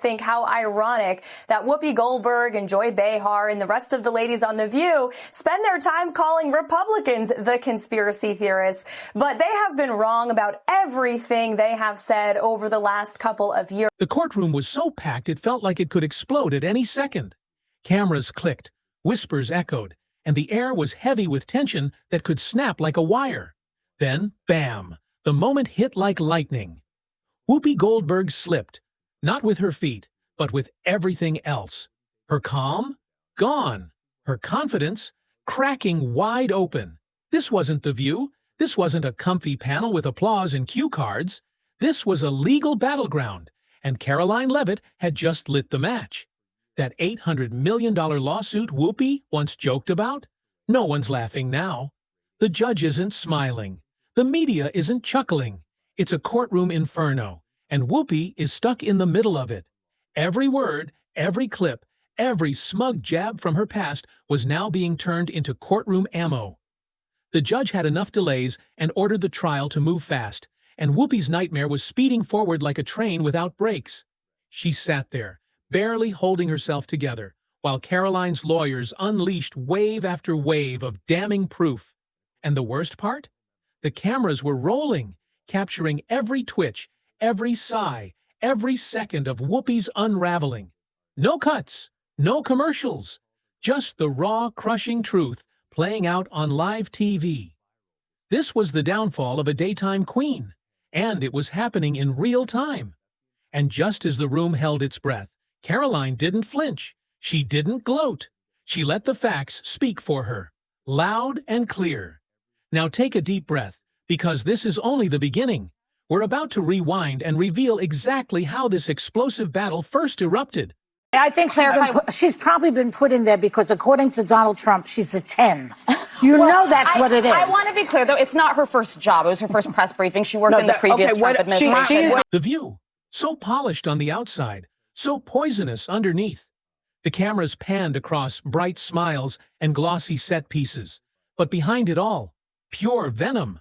think how ironic that Whoopi Goldberg and Joy Behar and the rest of the ladies on The View spend their time calling Republicans the conspiracy theorists, but they have been wrong about everything they have said over the last couple of years. The courtroom was so packed it felt like it could explode at any second. Cameras clicked, whispers echoed, and the air was heavy with tension that could snap like a wire. Then, bam, the moment hit like lightning. Whoopi Goldberg slipped, not with her feet, but with everything else. Her calm? Gone. Her confidence? Cracking wide open. This wasn't The View. This wasn't a comfy panel with applause and cue cards. This was a legal battleground, and Karoline Leavitt had just lit the match. That $800 million lawsuit Whoopi once joked about? No one's laughing now. The judge isn't smiling. The media isn't chuckling. It's a courtroom inferno, and Whoopi is stuck in the middle of it. Every word, every clip, every smug jab from her past was now being turned into courtroom ammo. The judge had enough delays and ordered the trial to move fast, and Whoopi's nightmare was speeding forward like a train without brakes. She sat there, barely holding herself together, while Karoline's lawyers unleashed wave after wave of damning proof. And the worst part? The cameras were rolling, capturing every twitch, every sigh, every second of Whoopi's unraveling. No cuts, no commercials, just the raw, crushing truth playing out on live TV. This was the downfall of a daytime queen, and it was happening in real time. And just as the room held its breath, Karoline didn't flinch. She didn't gloat. She let the facts speak for her, loud and clear. Now take a deep breath, because this is only the beginning. We're about to rewind and reveal exactly how this explosive battle first erupted. I think she's probably been put in there because, according to Donald Trump, she's a 10. You know that's what it is. I want to be clear, though. It's not her first job. It was her first press briefing. She worked in the previous Trump administration. The View, so polished on the outside, so poisonous underneath. The cameras panned across bright smiles and glossy set pieces. But behind it all, pure venom.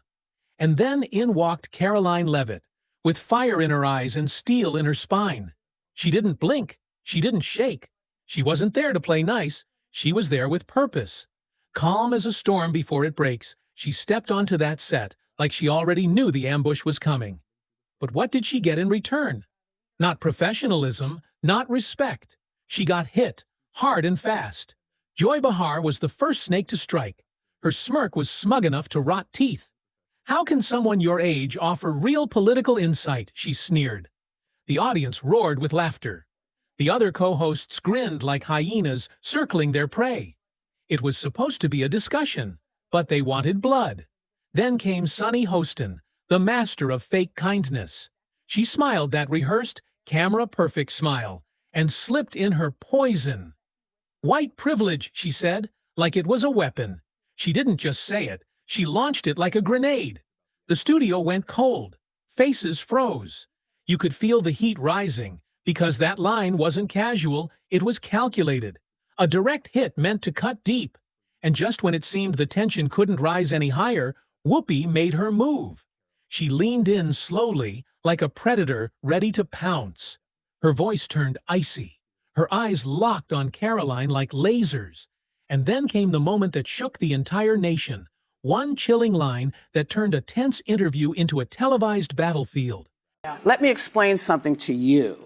And then in walked Karoline Leavitt, with fire in her eyes and steel in her spine. She didn't blink. She didn't shake. She wasn't there to play nice. She was there with purpose. Calm as a storm before it breaks, she stepped onto that set like she already knew the ambush was coming. But what did she get in return? Not professionalism, not respect. She got hit, hard and fast. Joy Behar was the first snake to strike. Her smirk was smug enough to rot teeth. How can someone your age offer real political insight? She sneered. The audience roared with laughter. The other co-hosts grinned like hyenas circling their prey. It was supposed to be a discussion, but they wanted blood. Then came Sunny Hostin, the master of fake kindness. She smiled that rehearsed, camera-perfect smile and slipped in her poison. White privilege, she said, like it was a weapon. She didn't just say it, she launched it like a grenade. The studio went cold. Faces froze. You could feel the heat rising, because that line wasn't casual, it was calculated. A direct hit meant to cut deep. And just when it seemed the tension couldn't rise any higher, Whoopi made her move. She leaned in slowly, like a predator ready to pounce. Her voice turned icy. Her eyes locked on Karoline like lasers. And then came the moment that shook the entire nation. One chilling line that turned a tense interview into a televised battlefield. Let me explain something to you,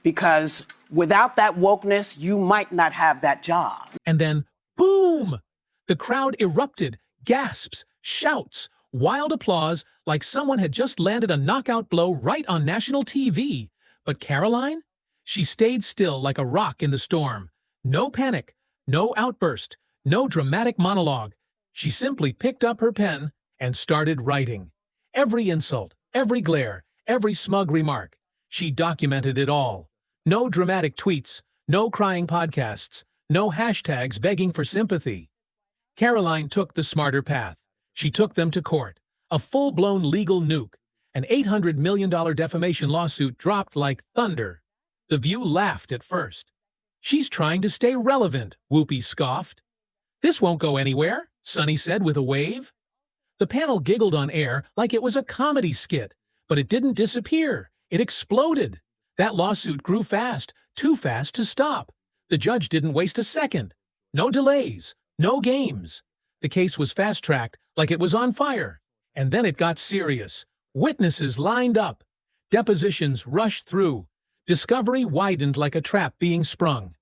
because without that wokeness, you might not have that job. And then, boom! The crowd erupted, gasps, shouts, wild applause, like someone had just landed a knockout blow right on national TV. But Karoline? She stayed still like a rock in the storm. No panic, no outburst, no dramatic monologue. She simply picked up her pen and started writing. Every insult, every glare, every smug remark. She documented it all. No dramatic tweets, no crying podcasts, no hashtags begging for sympathy. Karoline took the smarter path. She took them to court. A full-blown legal nuke. An $800 million defamation lawsuit dropped like thunder. The View laughed at first. She's trying to stay relevant, Whoopi scoffed. This won't go anywhere, Sunny said with a wave. The panel giggled on air like it was a comedy skit, but it didn't disappear. It exploded. That lawsuit grew fast, too fast to stop. The judge didn't waste a second. No delays, no games. The case was fast-tracked like it was on fire. And then it got serious. Witnesses lined up. Depositions rushed through. Discovery widened like a trap being sprung.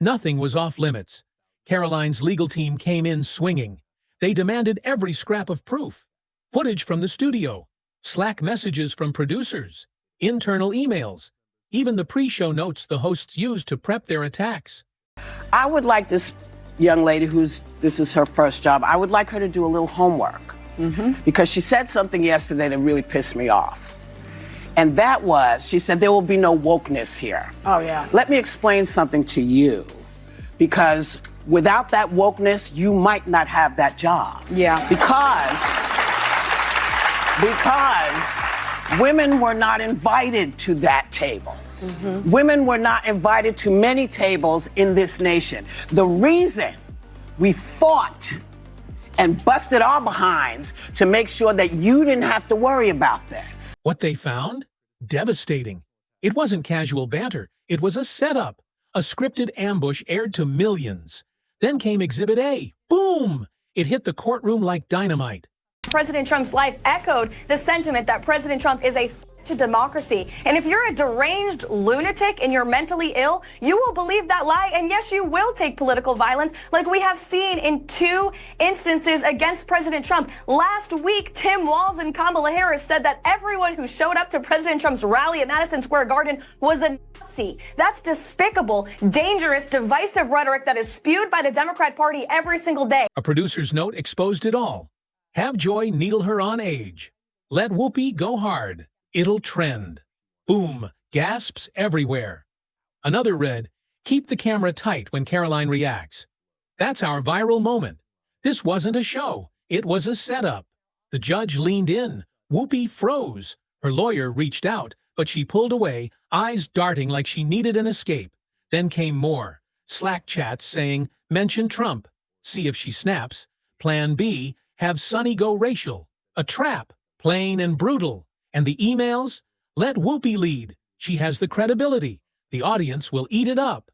Nothing was off limits. Karoline's legal team came in swinging. They demanded every scrap of proof. Footage from the studio, Slack messages from producers, internal emails, even the pre-show notes the hosts used to prep their attacks. I would like this young lady this is her first job, I would like her to do a little homework. Because she said something yesterday that really pissed me off. And that was, she said, there will be no wokeness here. Oh, yeah. Let me explain something to you. Because without that wokeness, you might not have that job. Yeah. Because women were not invited to that table. Women were not invited to many tables in this nation. The reason we fought and busted our behinds to make sure that you didn't have to worry about this. What they found? Devastating. It wasn't casual banter. It was a setup. A scripted ambush aired to millions. Then came Exhibit A. Boom! It hit the courtroom like dynamite. President Trump's life echoed the sentiment that President Trump is a threat to democracy. And if you're a deranged lunatic and you're mentally ill, you will believe that lie. And yes, you will take political violence like we have seen in 2 instances against President Trump. Last week, Tim Walz and Kamala Harris said that everyone who showed up to President Trump's rally at Madison Square Garden was a Nazi. That's despicable, dangerous, divisive rhetoric that is spewed by the Democrat Party every single day. A producer's note exposed it all. Have Joy needle her on age. Let Whoopi go hard. It'll trend. Boom. Gasps everywhere. Another read, keep the camera tight when Karoline reacts. That's our viral moment. This wasn't a show. It was a setup. The judge leaned in. Whoopi froze. Her lawyer reached out, but she pulled away, eyes darting like she needed an escape. Then came more. Slack chats saying, mention Trump. See if she snaps. Plan B, have Sonny go racial. A trap. Plain and brutal. And the emails? Let Whoopi lead. She has the credibility. The audience will eat it up.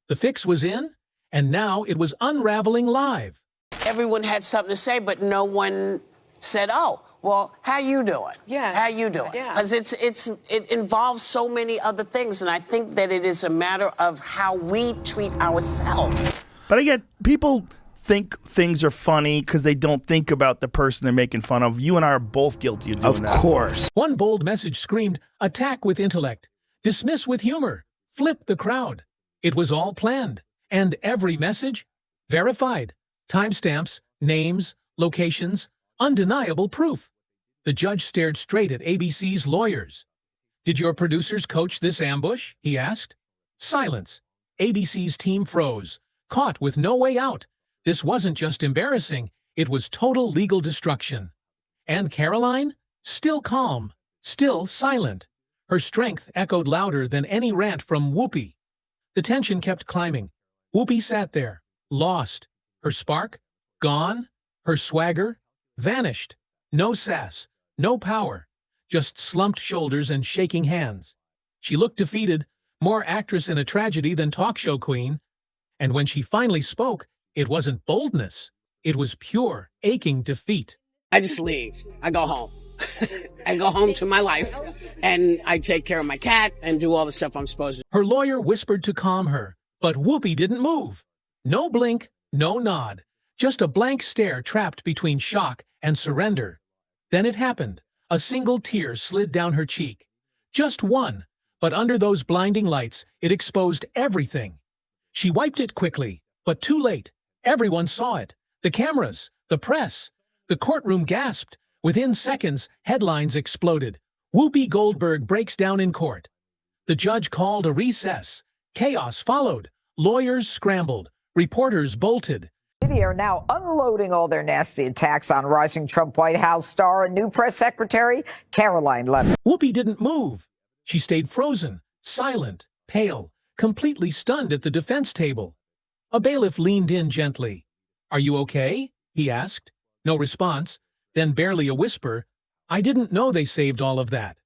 The fix was in, and now it was unraveling live. Everyone had something to say, but no one said, oh, well, how you doing? Yeah. How you doing? Yeah. Because it involves so many other things, and I think that it is a matter of how we treat ourselves. But I get people think things are funny because they don't think about the person they're making fun of. You and I are both guilty of doing that. Of course. One bold message screamed, attack with intellect, dismiss with humor, flip the crowd. It was all planned, and every message verified. Timestamps, names, locations, undeniable proof. The judge stared straight at ABC's lawyers. Did your producers coach this ambush? He asked. Silence. ABC's team froze, caught with no way out. This wasn't just embarrassing, it was total legal destruction. And Karoline? Still calm, still silent. Her strength echoed louder than any rant from Whoopi. The tension kept climbing. Whoopi sat there, lost. Her spark? Gone. Her swagger? Vanished. No sass, no power. Just slumped shoulders and shaking hands. She looked defeated, more actress in a tragedy than talk show queen. And when she finally spoke, it wasn't boldness. It was pure, aching defeat. I just leave. I go home. I go home to my life, and I take care of my cat and do all the stuff I'm supposed to. Her lawyer whispered to calm her, but Whoopi didn't move. No blink, no nod. Just a blank stare trapped between shock and surrender. Then it happened. A single tear slid down her cheek. Just one, but under those blinding lights, it exposed everything. She wiped it quickly, but too late. Everyone saw it. The cameras, the press. The courtroom gasped. Within seconds, headlines exploded. Whoopi Goldberg breaks down in court. The judge called a recess. Chaos followed. Lawyers scrambled. Reporters bolted. Are now unloading all their nasty attacks on rising Trump White House star and new press secretary, Karoline Leavitt. Whoopi didn't move. She stayed frozen, silent, pale, completely stunned at the defense table. A bailiff leaned in gently. Are you okay? He asked. No response. Then barely a whisper. I didn't know they saved all of that.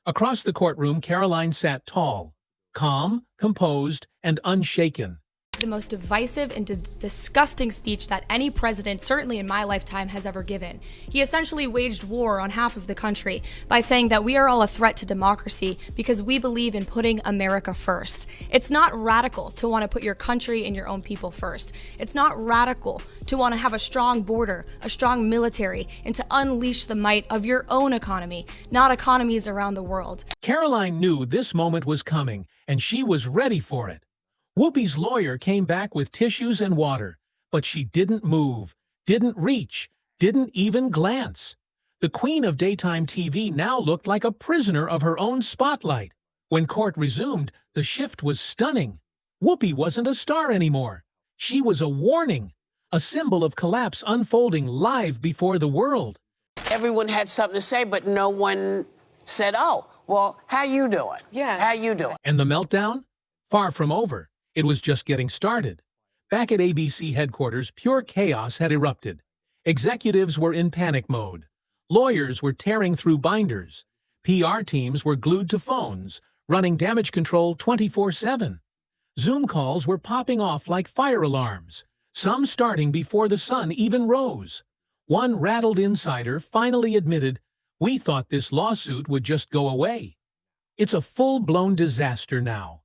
Across the courtroom, Karoline sat tall, calm, composed, and unshaken. The most divisive and disgusting speech that any president, certainly in my lifetime, has ever given. He essentially waged war on half of the country by saying that we are all a threat to democracy because we believe in putting America first. It's not radical to want to put your country and your own people first. It's not radical to want to have a strong border, a strong military, and to unleash the might of your own economy, not economies around the world. Karoline knew this moment was coming, and she was ready for it. Whoopi's lawyer came back with tissues and water, but she didn't move, didn't reach, didn't even glance. The queen of daytime TV now looked like a prisoner of her own spotlight. When court resumed, the shift was stunning. Whoopi wasn't a star anymore. She was a warning, a symbol of collapse unfolding live before the world. Everyone had something to say, but no one said, oh, well, how you doing? Yeah. How you doing? And the meltdown? Far from over. It was just getting started. Back at ABC headquarters, pure chaos had erupted. Executives were in panic mode. Lawyers were tearing through binders. PR teams were glued to phones, running damage control 24/7. Zoom calls were popping off like fire alarms, some starting before the sun even rose. One rattled insider finally admitted, "We thought this lawsuit would just go away." It's a full-blown disaster now.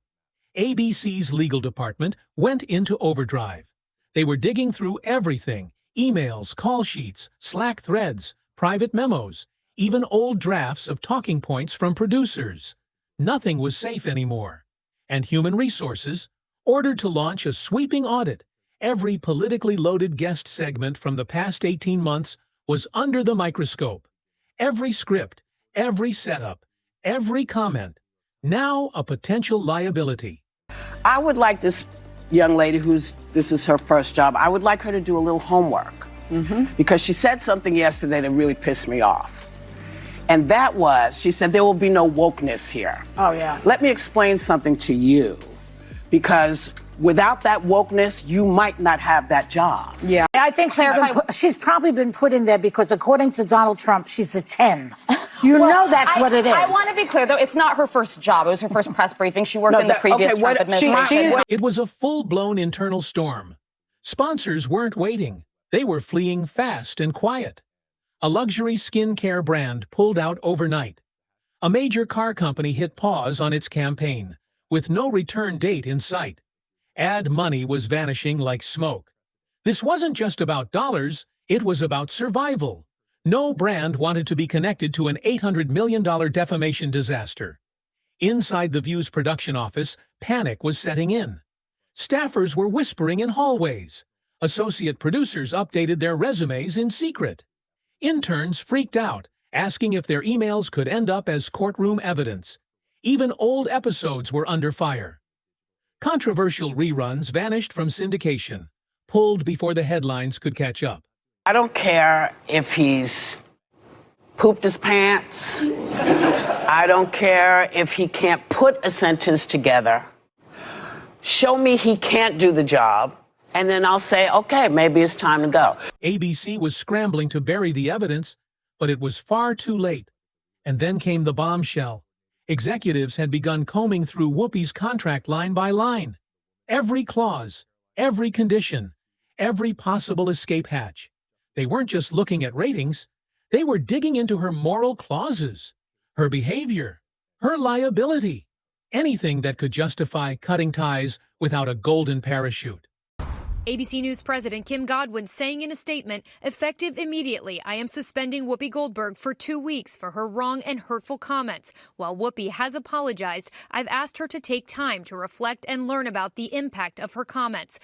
ABC's legal department went into overdrive. They were digging through everything: emails, call sheets, Slack threads, private memos, even old drafts of talking points from producers. Nothing was safe anymore. And Human Resources ordered to launch a sweeping audit. Every politically loaded guest segment from the past 18 months was under the microscope. Every script, every setup, every comment, now a potential liability. I would like this young lady this is her first job, I would like her to do a little homework. Because she said something yesterday that really pissed me off. And that was, she said, there will be no wokeness here. Oh, yeah. Let me explain something to you. Because without that wokeness, you might not have that job. Yeah. I think she's probably been put in there because, according to Donald Trump, she's a 10. You know that's what it is. I want to be clear, though. It's not her first job. It was her first press briefing. She worked in the previous Trump administration. It was a full-blown internal storm. Sponsors weren't waiting. They were fleeing fast and quiet. A luxury skincare brand pulled out overnight. A major car company hit pause on its campaign, with no return date in sight. Ad money was vanishing like smoke. This wasn't just about dollars, it was about survival. No brand wanted to be connected to an $800 million defamation disaster. Inside The View's production office, panic was setting in. Staffers were whispering in hallways. Associate producers updated their resumes in secret. Interns freaked out, asking if their emails could end up as courtroom evidence. Even old episodes were under fire. Controversial reruns vanished from syndication, pulled before the headlines could catch up. I don't care if he's pooped his pants. I don't care if he can't put a sentence together. Show me he can't do the job, and then I'll say, okay, maybe it's time to go. ABC was scrambling to bury the evidence, but it was far too late. And then came the bombshell. Executives had begun combing through Whoopi's contract line by line. Every clause, every condition, every possible escape hatch. They weren't just looking at ratings, they were digging into her moral clauses, her behavior, her liability, anything that could justify cutting ties without a golden parachute. ABC News President Kim Godwin saying in a statement, effective immediately, I am suspending Whoopi Goldberg for 2 weeks for her wrong and hurtful comments. While Whoopi has apologized, I've asked her to take time to reflect and learn about the impact of her comments.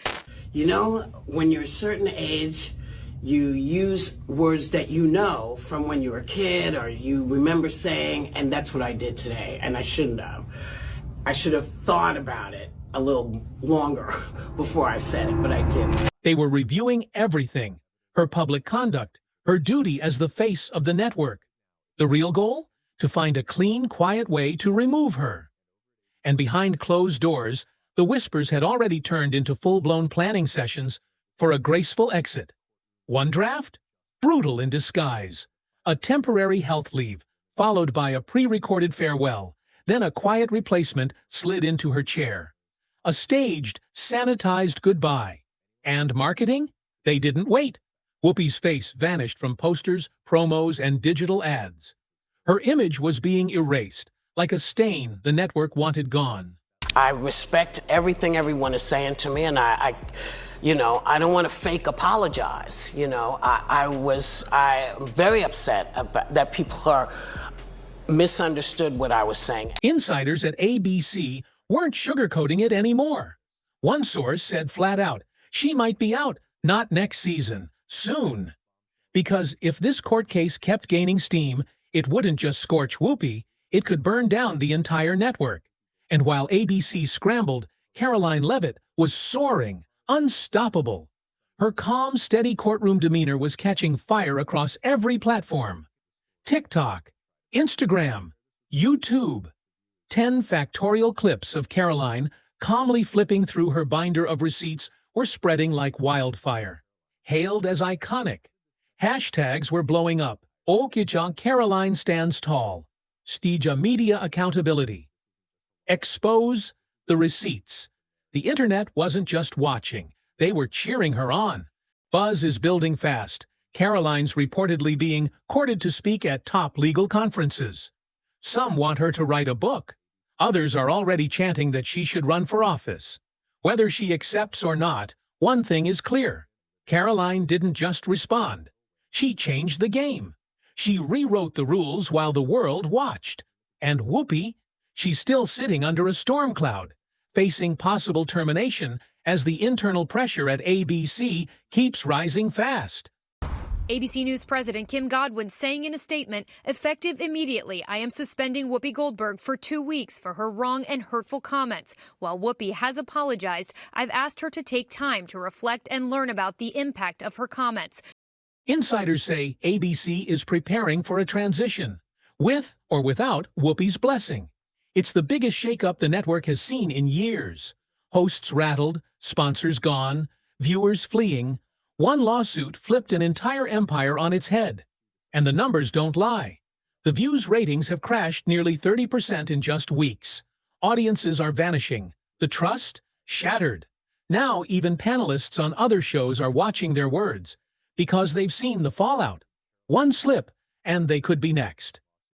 You know, when you're a certain age, you use words that you know from when you were a kid or you remember saying, and that's what I did today, and I shouldn't have. I should have thought about it a little longer before I said it, but I didn't. They were reviewing everything, her public conduct, her duty as the face of the network. The real goal? To find a clean, quiet way to remove her. And behind closed doors, the whispers had already turned into full-blown planning sessions for a graceful exit. One draft? Brutal in disguise. A temporary health leave, followed by a pre-recorded farewell. Then a quiet replacement slid into her chair. A staged, sanitized goodbye. And marketing? They didn't wait. Whoopi's face vanished from posters, promos, and digital ads. Her image was being erased, like a stain the network wanted gone. I respect everything everyone is saying to me, and I don't want to fake apologize. I'm very upset about that people are misunderstood what I was saying. Insiders at ABC weren't sugarcoating it anymore. One source said flat out, she might be out, not next season, soon. Because if this court case kept gaining steam, it wouldn't just scorch Whoopi, it could burn down the entire network. And while ABC scrambled, Karoline Leavitt was soaring, unstoppable. Her calm, steady courtroom demeanor was catching fire across every platform. TikTok, Instagram, YouTube. 10 factorial clips of Karoline calmly flipping through her binder of receipts were spreading like wildfire. Hailed as iconic. Hashtags were blowing up. Okija Karoline stands tall. Stija media accountability. Expose the receipts. The internet wasn't just watching. They were cheering her on. Buzz is building fast. Karoline's reportedly being courted to speak at top legal conferences. Some want her to write a book. Others are already chanting that she should run for office. Whether she accepts or not, one thing is clear. Karoline didn't just respond. She changed the game. She rewrote the rules while the world watched. And Whoopi, she's still sitting under a storm cloud, facing possible termination as the internal pressure at ABC keeps rising fast. ABC News President Kim Godwin saying in a statement, effective immediately, I am suspending Whoopi Goldberg for 2 weeks for her wrong and hurtful comments. While Whoopi has apologized, I've asked her to take time to reflect and learn about the impact of her comments. Insiders say ABC is preparing for a transition, with or without Whoopi's blessing. It's the biggest shakeup the network has seen in years. Hosts rattled, sponsors gone, viewers fleeing. One lawsuit flipped an entire empire on its head. And the numbers don't lie. The views ratings have crashed nearly 30% in just weeks. Audiences are vanishing. The trust? Shattered. Now even panelists on other shows are watching their words because they've seen the fallout. One slip, and they could be next.